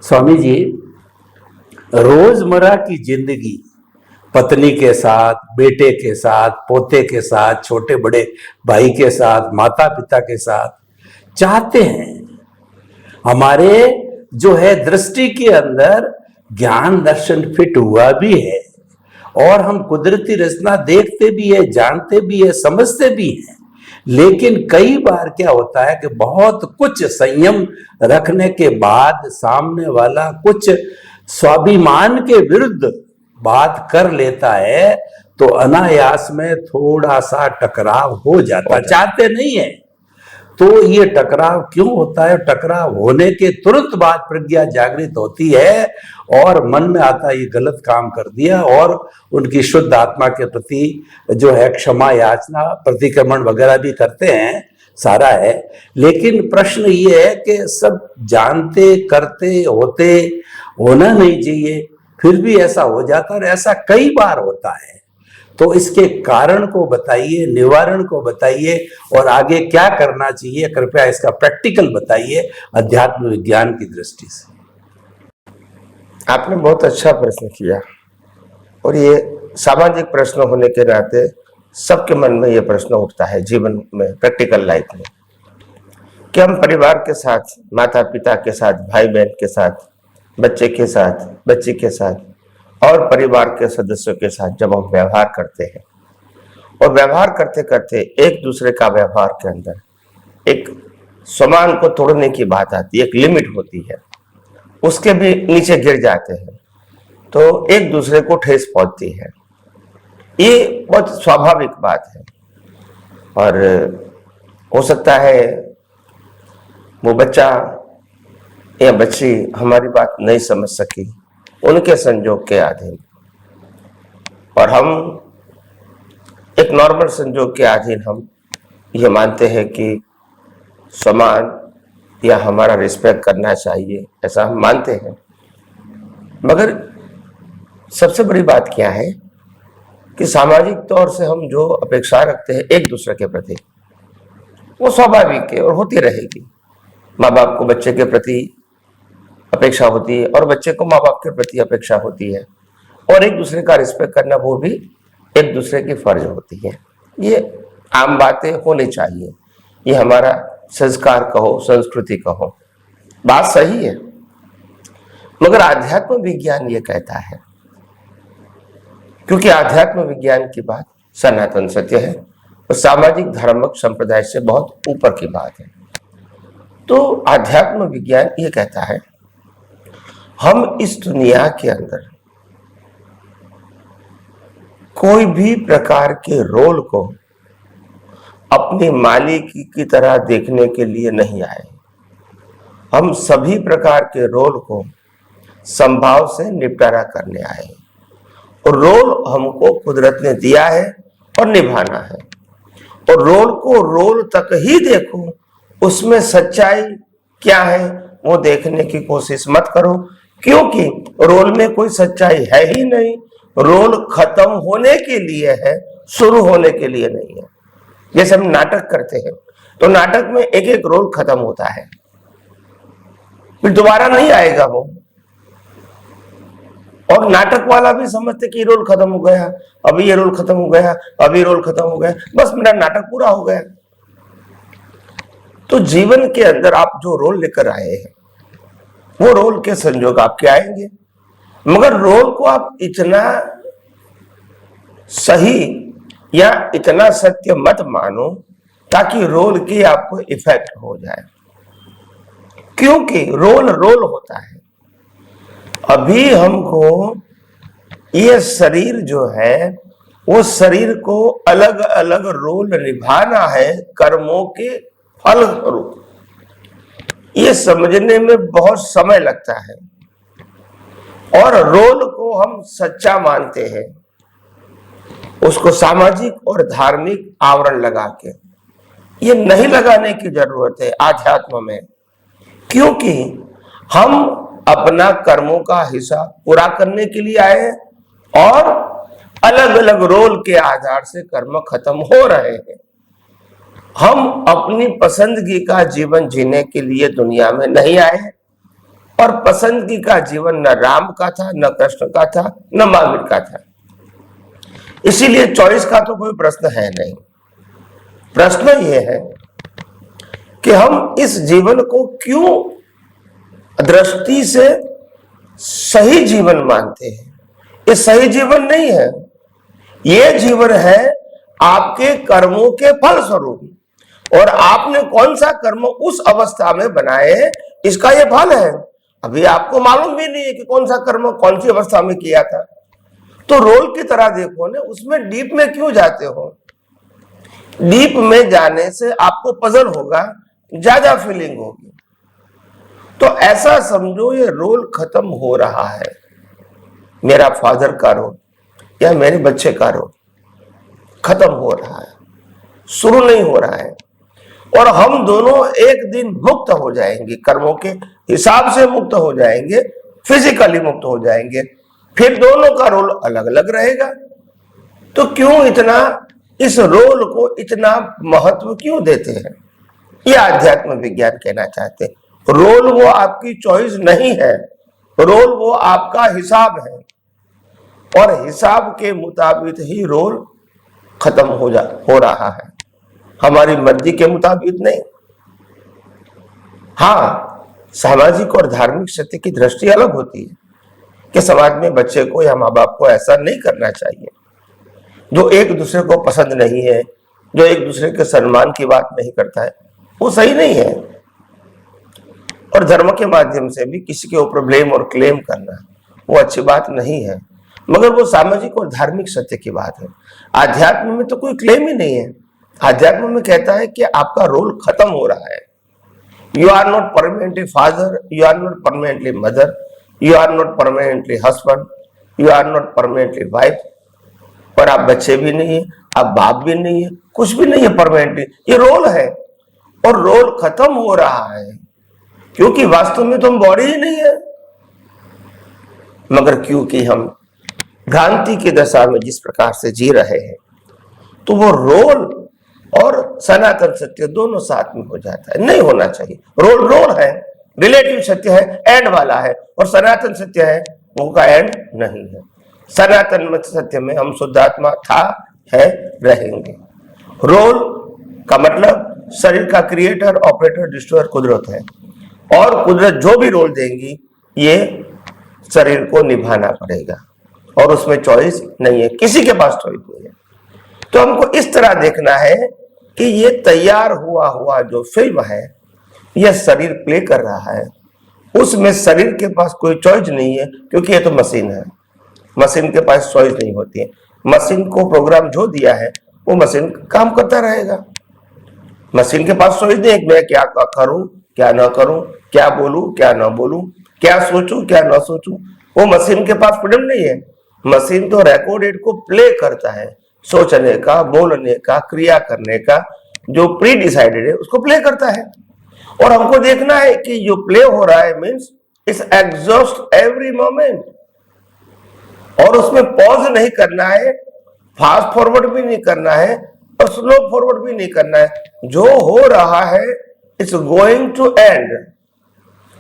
स्वामी जी, रोजमर्रा की जिंदगी पत्नी के साथ, बेटे के साथ, पोते के साथ, छोटे बड़े भाई के साथ, माता पिता के साथ चाहते हैं हमारे जो है दृष्टि के अंदर ज्ञान दर्शन फिट हुआ भी है और हम कुदरती रचना देखते भी है, जानते भी है, समझते भी हैं। लेकिन कई बार क्या होता है कि बहुत कुछ संयम रखने के बाद सामने वाला कुछ स्वाभिमान के विरुद्ध बात कर लेता है तो अनायास में थोड़ा सा टकराव हो जाता, चाहते नहीं है। तो ये टकराव क्यों होता है? टकराव होने के तुरंत बाद प्रज्ञा जागृत होती है और मन में आता है ये गलत काम कर दिया और उनकी शुद्ध आत्मा के प्रति जो है क्षमा याचना, प्रतिक्रमण वगैरह भी करते हैं, सारा है। लेकिन प्रश्न ये है कि सब जानते करते होते होना नहीं चाहिए, फिर भी ऐसा हो जाता और ऐसा कई बार होता है। तो इसके कारण को बताइए, निवारण को बताइए और आगे क्या करना चाहिए, कृपया इसका प्रैक्टिकल बताइए अध्यात्म विज्ञान की दृष्टि से। आपने बहुत अच्छा प्रश्न किया और ये सामाजिक प्रश्न होने के नाते सबके मन में ये प्रश्न उठता है जीवन में, प्रैक्टिकल लाइफ में, कि हम परिवार के साथ, माता पिता के साथ, भाई बहन के साथ, बच्चे के साथ, बच्ची के साथ और परिवार के सदस्यों के साथ जब हम व्यवहार करते हैं और व्यवहार करते करते एक दूसरे का व्यवहार के अंदर एक समान को तोड़ने की बात आती है, एक लिमिट होती है, उसके भी नीचे गिर जाते हैं तो एक दूसरे को ठेस पहुंचती है। ये बहुत स्वाभाविक बात है और हो सकता है वो बच्चा या बच्ची हमारी बात नहीं समझ सकी उनके संजोग के अधीन, और हम एक नॉर्मल संजोग के अधीन हम ये मानते हैं कि सम्मान या हमारा रिस्पेक्ट करना चाहिए, ऐसा हम मानते हैं। मगर सबसे बड़ी बात क्या है कि सामाजिक तौर से हम जो अपेक्षा रखते हैं एक दूसरे के प्रति वो स्वाभाविक है और होती रहेगी। माँ बाप को बच्चे के प्रति अपेक्षा होती है और बच्चे को माँ बाप के प्रति अपेक्षा होती है और एक दूसरे का रिस्पेक्ट करना वो भी एक दूसरे की फर्ज होती है। ये आम बातें होनी चाहिए, ये हमारा संस्कार कहो, संस्कृति कहो, बात सही है। मगर आध्यात्म विज्ञान ये कहता है, क्योंकि आध्यात्म विज्ञान की बात सनातन सत्य है और सामाजिक धार्मिक संप्रदाय से बहुत ऊपर की बात है। तो आध्यात्म विज्ञान ये कहता है हम इस दुनिया के अंदर कोई भी प्रकार के रोल को अपनी मालिक की तरह देखने के लिए नहीं आए। हम सभी प्रकार के रोल को संभाव से निपटारा करने आए और रोल हमको कुदरत ने दिया है और निभाना है। और रोल को रोल तक ही देखो, उसमें सच्चाई क्या है वो देखने की कोशिश मत करो, क्योंकि रोल में कोई सच्चाई है ही नहीं। रोल खत्म होने के लिए है, शुरू होने के लिए नहीं है। जैसे हम नाटक करते हैं तो नाटक में एक एक रोल खत्म होता है, फिर दोबारा नहीं आएगा वो, और नाटक वाला भी समझते कि रोल खत्म हो गया, अभी ये रोल खत्म हो गया, अभी रोल खत्म हो गया, बस मेरा नाटक पूरा हो गया। तो जीवन के अंदर आप जो रोल लेकर आए हैं वो रोल के संजोग आपके आएंगे, मगर रोल को आप इतना सही या इतना सत्य मत मानो ताकि रोल की आपको इफेक्ट हो जाए, क्योंकि रोल रोल होता है। अभी हमको ये शरीर जो है वो शरीर को अलग अलग रोल निभाना है कर्मों के फल स्वरूप। ये समझने में बहुत समय लगता है और रोल को हम सच्चा मानते हैं, उसको सामाजिक और धार्मिक आवरण लगा के। ये नहीं लगाने की जरूरत है आध्यात्म में, क्योंकि हम अपना कर्मों का हिसाब पूरा करने के लिए आए हैं और अलग अलग रोल के आधार से कर्म खत्म हो रहे हैं। हम अपनी पसंदगी का जीवन जीने के लिए दुनिया में नहीं आए, और पसंदगी का जीवन न राम का था, न कृष्ण का था, न महावीर का था। इसीलिए चॉइस का तो कोई प्रश्न है नहीं। प्रश्न यह है कि हम इस जीवन को क्यों दृष्टि से सही जीवन मानते हैं। ये सही जीवन नहीं है, ये जीवन है आपके कर्मों के फल स्वरूप, और आपने कौन सा कर्म उस अवस्था में बनाए, इसका ये फल है। अभी आपको मालूम भी नहीं है कि कौन सा कर्म कौन सी अवस्था में किया था। तो रोल की तरह देखो ना, उसमें डीप में क्यों जाते हो। डीप में जाने से आपको पजल होगा, ज्यादा फीलिंग होगी। तो ऐसा समझो ये रोल खत्म हो रहा है, मेरा फादर का रोल या मेरे बच्चे का रोल खत्म हो रहा है, शुरू नहीं हो रहा है। और हम दोनों एक दिन मुक्त हो जाएंगे, कर्मों के हिसाब से मुक्त हो जाएंगे, फिजिकली मुक्त हो जाएंगे, फिर दोनों का रोल अलग अलग रहेगा। तो क्यों इतना इस रोल को इतना महत्व क्यों देते हैं, ये आध्यात्म विज्ञान कहना चाहते हैं। रोल वो आपकी चॉइस नहीं है, रोल वो आपका हिसाब है, और हिसाब के मुताबिक ही रोल खत्म हो रहा है, हमारी मर्जी के मुताबिक नहीं। हाँ, सामाजिक और धार्मिक सत्य की दृष्टि अलग होती है कि समाज में बच्चे को या माँ बाप को ऐसा नहीं करना चाहिए। जो एक दूसरे को पसंद नहीं है, जो एक दूसरे के सम्मान की बात नहीं करता है, वो सही नहीं है। और धर्म के माध्यम से भी किसी के ऊपर ब्लेम और क्लेम करना वो अच्छी बात नहीं है, मगर वो सामाजिक और धार्मिक सत्य की बात है। आध्यात्म में तो कोई क्लेम ही नहीं है। आध्यात्म में कहता है कि आपका रोल खत्म हो रहा है। You are not permanently father, you are not permanently mother, you are not permanently husband, you are not permanently wife. और आप बच्चे भी नहीं है, आप बाप भी नहीं है, कुछ भी नहीं है परमानेंटली। ये रोल है, और रोल खत्म हो रहा है क्योंकि वास्तव में तो हम बॉडी ही नहीं है, मगर क्योंकि हम भ्रांति की दशा में जिस प्रकार से जी रहे हैं, तो वो रोल और सनातन सत्य दोनों साथ में हो जाता है। नहीं होना चाहिए। रोल रोल है, रिलेटिव सत्य है, एंड वाला है, और सनातन सत्य है, वो का एंड नहीं है। सनातन सत्य में हम शुद्धात्मा था, है, रहेंगे। रोल का मतलब शरीर का क्रिएटर, ऑपरेटर, डिस्ट्रॉयर कुदरत है, और कुदरत जो भी रोल देंगी ये शरीर को निभाना पड़ेगा, और उसमें चॉइस नहीं है, किसी के पास चॉइस नहीं है। तो हमको इस तरह देखना है कि ये तैयार हुआ जो फिल्म है, यह शरीर प्ले कर रहा है, उसमें शरीर के पास कोई चॉइस नहीं है, क्योंकि ये तो मशीन है। मशीन के पास चॉइस नहीं होती है। मशीन को प्रोग्राम जो दिया है वो मशीन काम करता रहेगा। मशीन के पास चॉइस नहीं है मैं क्या करूं, क्या ना करूं, क्या बोलूं, क्या ना बोलूं, क्या सोचूं, क्या ना सोचूं। वो मशीन के पास फ्रीडम नहीं है। मशीन तो रिकॉर्डेड को प्ले करता है, सोचने का, बोलने का, क्रिया करने का, जो प्री डिसाइडेड है उसको प्ले करता है। और हमको देखना है कि जो प्ले हो रहा है means it's exhaust every moment, और उसमें पॉज नहीं करना है, फास्ट फॉरवर्ड भी नहीं करना है, और स्लो फॉरवर्ड भी नहीं करना है। जो हो रहा है इट्स गोइंग टू एंड।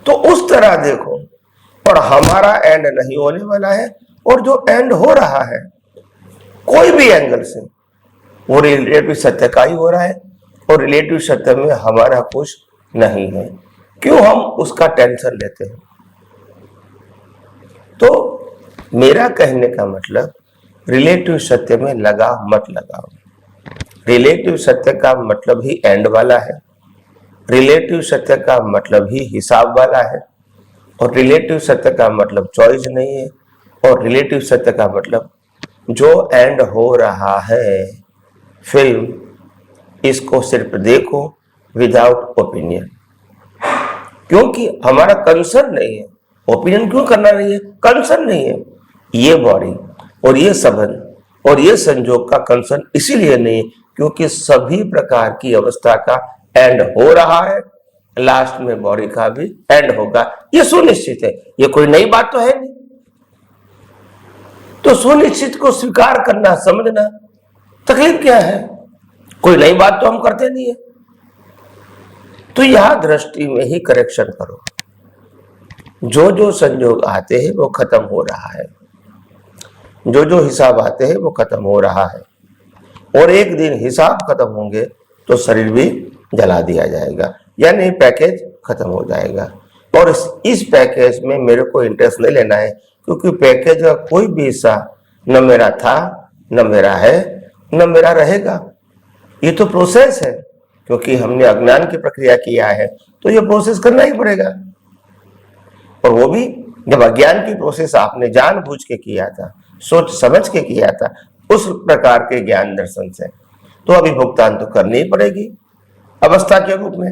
तो उस तरह देखो, और हमारा एंड नहीं होने वाला है, और जो एंड हो रहा है कोई भी एंगल से वो रिलेटिव सत्य का ही हो रहा है, और रिलेटिव सत्य में हमारा कुछ नहीं है। क्यों हम उसका टेंशन लेते हैं। तो मेरा कहने का मतलब रिलेटिव सत्य में मत लगाओ। रिलेटिव सत्य का मतलब ही एंड वाला है, रिलेटिव सत्य का मतलब ही हिसाब वाला है, और रिलेटिव सत्य का मतलब चॉइस नहीं है, और रिलेटिव सत्य का मतलब जो एंड हो रहा है फिल्म, इसको सिर्फ देखो विदाउट ओपिनियन, क्योंकि हमारा कंसर्न नहीं है। ओपिनियन क्यों करना नहीं है, कंसर्न नहीं है। ये बॉडी और ये संबंध और ये संजोग का कंसर्न इसीलिए नहीं क्योंकि सभी प्रकार की अवस्था का एंड हो रहा है, लास्ट में बॉडी का भी एंड होगा, ये सुनिश्चित है। ये कोई नई बात तो है नहीं। तो सुनिश्चित को स्वीकार करना, समझना, तकलीफ क्या है। कोई नई बात तो हम करते नहीं है। तो यह दृष्टि में ही करेक्शन करो। जो जो संयोग आते हैं वो खत्म हो रहा है, जो जो हिसाब आते हैं वो खत्म हो रहा है, और एक दिन हिसाब खत्म होंगे तो शरीर भी जला दिया जाएगा, यानी पैकेज खत्म हो जाएगा। और इस पैकेज में मेरे को इंटरेस्ट नहीं लेना है, क्योंकि पैकेज का कोई भी हिस्सा न मेरा था, न मेरा है, न मेरा रहेगा। ये तो प्रोसेस है, क्योंकि हमने अज्ञान की प्रक्रिया किया है तो ये प्रोसेस करना ही पड़ेगा। और वो भी जब अज्ञान की प्रोसेस आपने जानबूझ के किया था, सोच समझ के किया था, उस प्रकार के ज्ञान दर्शन से, तो अभी भुगतान तो करनी ही पड़ेगी अवस्था के रूप में।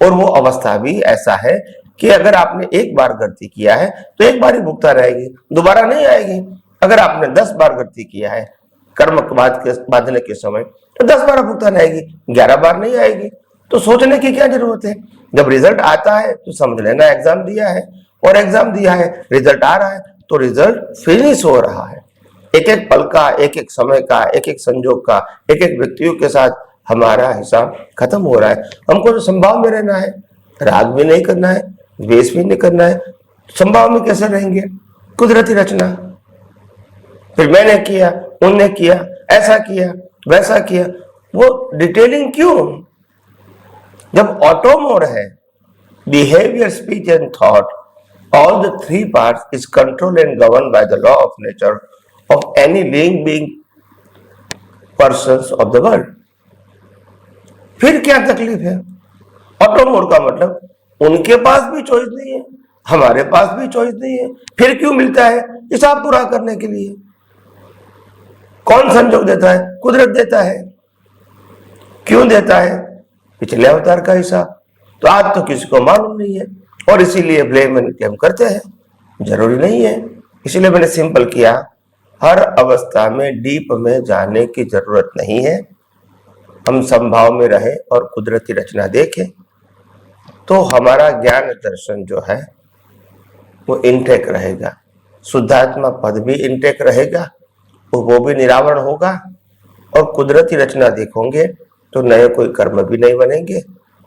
और वो अवस्था भी ऐसा है कि अगर आपने एक बार गलती किया है तो एक बार ही भुगतान आएगी, दोबारा नहीं आएगी। अगर आपने 10 बार गलती किया है कर्म बांधने के समय तो 10 बार भुगतान आएगी, 11 बार नहीं आएगी। तो सोचने की क्या जरूरत है, जब रिजल्ट आता है तो समझ लेना एग्जाम दिया है, और एग्जाम दिया है, रिजल्ट आ रहा है, तो रिजल्ट फिनिश हो रहा है। एक एक पल का, एक एक समय का, एक एक संजोग का, एक एक व्यक्तियों के साथ हमारा हिसाब खत्म हो रहा है। हमको तो संभाव में रहना है, राग भी नहीं करना है, द्वेष भी नहीं करना है। संभाव में कैसे रहेंगे? कुदरती रचना, फिर मैंने किया, उनने किया, ऐसा किया, वैसा किया, वो डिटेलिंग क्यों? जब ऑटो मोड है, behaviour, speech and thought, all the three parts is controlled and governed by the law of nature of any living being, persons of the world. फिर क्या तकलीफ है? ऑटो मोड का मतलब उनके पास भी चॉइस नहीं है, हमारे पास भी चॉइस नहीं है। फिर क्यों मिलता है? हिसाब पूरा करने के लिए। कौन संजोग देता है? कुदरत देता है। क्यों देता है? पिछले अवतार का हिसाब। तो आज तो किसी को मालूम नहीं है, और इसीलिए ब्लेम एंड क्लेम करते हैं, जरूरी नहीं है। इसीलिए मैंने सिंपल किया, हर अवस्था में डीप में जाने की जरूरत नहीं है। हम संभाव में रहे और कुदरती रचना देखें, तो हमारा ज्ञान दर्शन जो है वो इंटेक रहेगा, शुद्धात्मा पद भी इंटेक रहेगा, वो भी निरावरण होगा। और कुदरती रचना देखोगे तो नए कोई कर्म भी नहीं बनेंगे,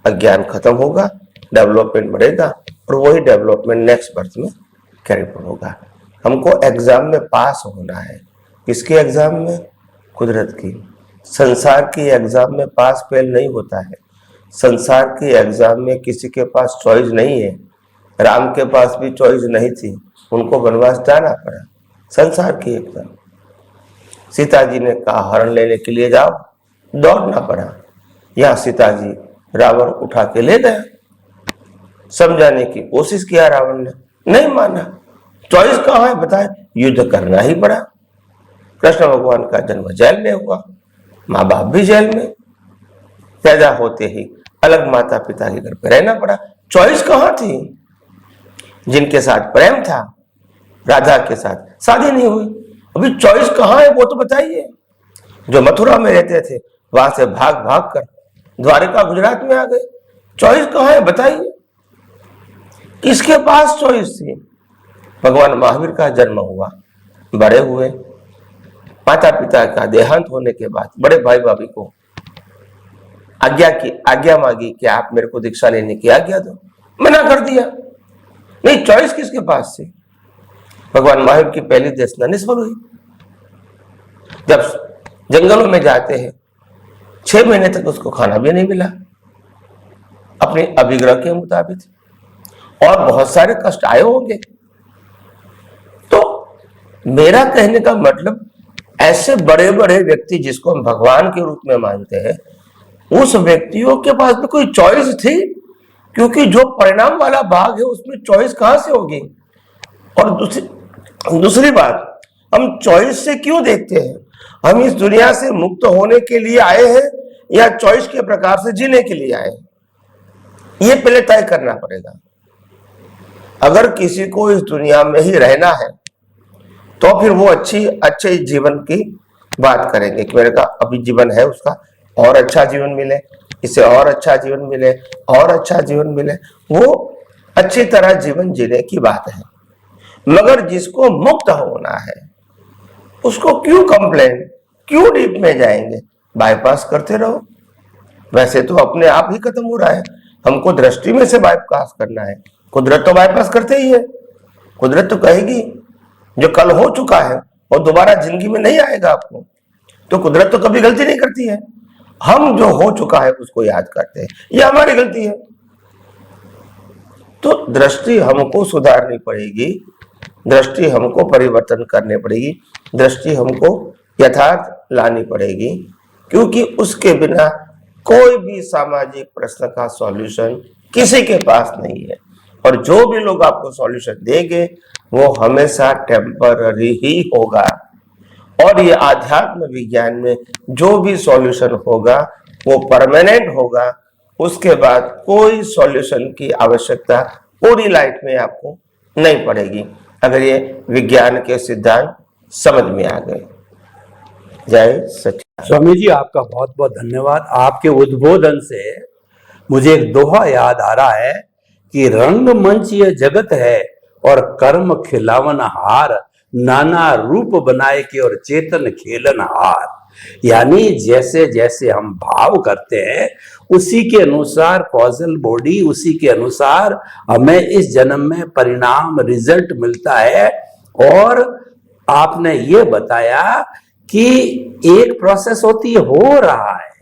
अज्ञान खत्म होगा, डेवलपमेंट बढ़ेगा, और वही डेवलपमेंट नेक्स्ट बर्थ में कैरी होगा। हमको एग्जाम में पास होना है। किसके एग्जाम में? कुदरत की। संसार की एग्जाम में पास फेल नहीं होता है। संसार की एग्जाम में किसी के पास चॉइस नहीं है। राम के पास भी चॉइस नहीं थी, उनको वनवास जाना पड़ा। संसार की एग्जाम। सीता जी ने कहा हरण लेने के लिए जाओ, दौड़ना पड़ा। यहाँ सीता जी रावण उठा के ले गया। समझाने की कोशिश किया रावण ने, नहीं माना। चॉइस कहाँ है बताए? युद्ध करना ही पड़ा। कृष्ण भगवान का जन्म जेल में हुआ, माँ बाप भी जेल में, पैदा होते ही अलग माता पिता के घर पे रहना पड़ा। चॉइस कहाँ थी? जिनके साथ प्रेम था, राधा के साथ शादी नहीं हुई, अभी चॉइस कहाँ है वो तो बताइए। जो मथुरा में रहते थे वहां से भाग भाग कर द्वारका गुजरात में आ गए, चॉइस कहाँ है बताइए। किसके पास चॉइस थी? भगवान महावीर का जन्म हुआ, बड़े हुए, माता पिता का देहांत होने के बाद बड़े भाई भाभी को आज्ञा मांगी कि आप मेरे को दीक्षा लेने की आज्ञा दो, मना कर दिया। नहीं, चॉइस किसके पास थी? भगवान महावीर की पहली दीक्षा निष्फल हुई। जब जंगलों में जाते हैं 6 महीने तक उसको खाना भी नहीं मिला अपने अभिग्रह के मुताबिक, और बहुत सारे कष्ट आए होंगे। तो मेरा कहने का मतलब, ऐसे बड़े बड़े व्यक्ति जिसको हम भगवान के रूप में मानते हैं, उस व्यक्तियों के पास भी कोई चॉइस थी? क्योंकि जो परिणाम वाला भाग है उसमें चॉइस कहां से होगी? और दूसरी बात, हम चॉइस से क्यों देखते हैं? हम इस दुनिया से मुक्त होने के लिए आए हैं या चॉइस के प्रकार से जीने के लिए आए हैं? ये पहले तय करना पड़ेगा। अगर किसी को इस दुनिया में ही रहना है तो फिर वो अच्छे जीवन की बात करेंगे कि मेरे का अभी जीवन है, उसका और अच्छा जीवन मिले, इसे और अच्छा जीवन मिले, और अच्छा जीवन मिले, वो अच्छी तरह जीवन जीने की बात है। मगर जिसको मुक्त होना है उसको क्यों कंप्लेन, क्यों डीप में जाएंगे? बाईपास करते रहो। वैसे तो अपने आप ही खत्म हो रहा है, हमको दृष्टि में से बाईपास करना है, कुदरत तो बाईपास करते ही है। कुदरत तो कहेगी जो कल हो चुका है और दोबारा जिंदगी में नहीं आएगा आपको, तो कुदरत तो कभी गलती नहीं करती है। हम जो हो चुका है उसको याद करते हैं, ये हमारी गलती है। तो दृष्टि हमको सुधारनी पड़ेगी, दृष्टि हमको परिवर्तन करनी पड़ेगी, दृष्टि हमको यथार्थ लानी पड़ेगी, क्योंकि उसके बिना कोई भी सामाजिक प्रश्न का सॉल्यूशन किसी के पास नहीं है। और जो भी लोग आपको सॉल्यूशन देंगे वो हमेशा टेम्पररी ही होगा। और ये आध्यात्म विज्ञान में जो भी सॉल्यूशन होगा वो परमानेंट होगा। उसके बाद कोई सॉल्यूशन की आवश्यकता पूरी लाइफ में आपको नहीं पड़ेगी, अगर ये विज्ञान के सिद्धांत समझ में आ गए। जय सच्चिदानंद। स्वामी जी आपका बहुत बहुत धन्यवाद। आपके उद्बोधन से मुझे एक दोहा याद आ रहा है कि रंगमंच ये जगत है और कर्म खिलावन हार, नाना रूप बनाए के और चेतन खेलन हार। यानी जैसे जैसे हम भाव करते हैं उसी के अनुसार कॉजल बॉडी, उसी के अनुसार हमें इस जन्म में परिणाम रिजल्ट मिलता है। और आपने ये बताया कि एक प्रोसेस होती है, हो रहा है,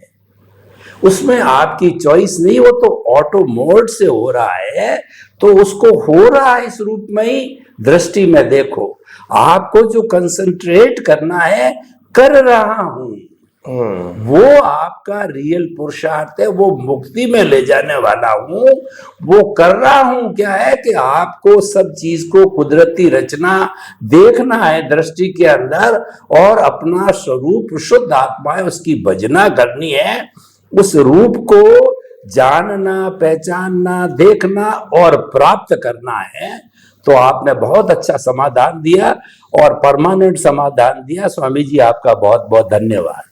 उसमें आपकी चॉइस नहीं, वो तो ऑटो मोड से हो रहा है। तो उसको हो रहा है इस रूप में ही दृष्टि में देखो। आपको जो कंसंट्रेट करना है, कर रहा हूं, वो आपका रियल पुरुषार्थ है, वो मुक्ति में ले जाने वाला हूं। वो कर रहा हूं क्या है कि आपको सब चीज को कुदरती रचना देखना है दृष्टि के अंदर, और अपना स्वरूप शुद्ध आत्मा है उसकी भजना करनी है। उस रूप को जानना, पहचानना, देखना और प्राप्त करना है। तो आपने बहुत अच्छा समाधान दिया और परमानेंट समाधान दिया। स्वामी जी आपका बहुत बहुत धन्यवाद।